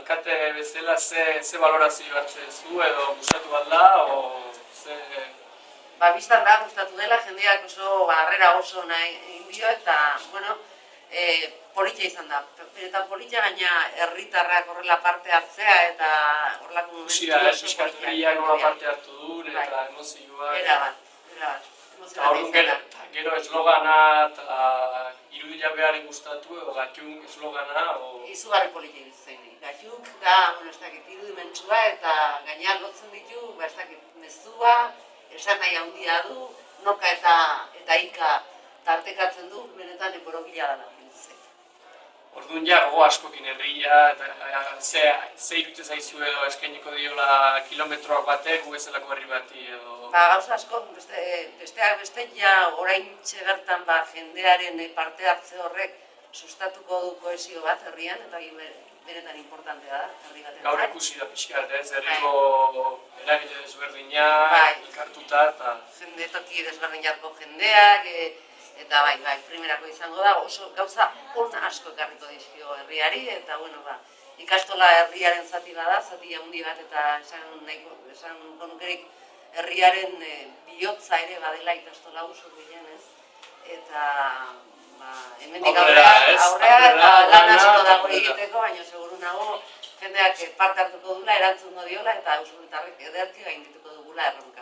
alkate bezala ze valorazio hartzen zu edo gustatu balda o ze... Bistan da, gustatu dela, jendeak oso harrera oso nahi dio eta, bueno, politia izan da. Eta politia gaina herritarrak horrela parte hartzea eta horrelako momentu oso politia. Nola parte hartu duen eta emozioa. Erabat. Gero eslogana eta irudia beharren gustatu edo gatxunk eslogana o... Izugarri politia izan. Gatxunk da, irudimentsua eta gaina lotzen ditu, mezua, esan nahi handia du, noka eta ika tartekatzen du, benetan eporokila dela. Orduan ja, gogo askokin herria, eta ze irute zaizu edo eskainiko diola kilometroak batek, gu bezalako herri bati edo... Gauza asko, besteak beste ja orain bertan jendearen parte hartze horrek sustatuko du kohesio bat herrian, eta benetan importantea da, herri baten. Gaur ikusi da pixkat, herriko eragile desberdinak, elkartuta eta... Jende toki desberdinatko jendeak, eta bai, primerako izango da, oso gauza on asko ekarriko dizkio herriari, eta bueno, ikastola herriaren zati bada, zati handi bat, eta esan konukerik herriaren bihotza ere badela ikastola oso gehienez, eta hemendik aurrea eta lan asko dago egiteko, baina seguru nago jendeak parte hartuko dula, erantzungo diola, eta Auzo Herritarrek ederki gaindituko dugula erronka.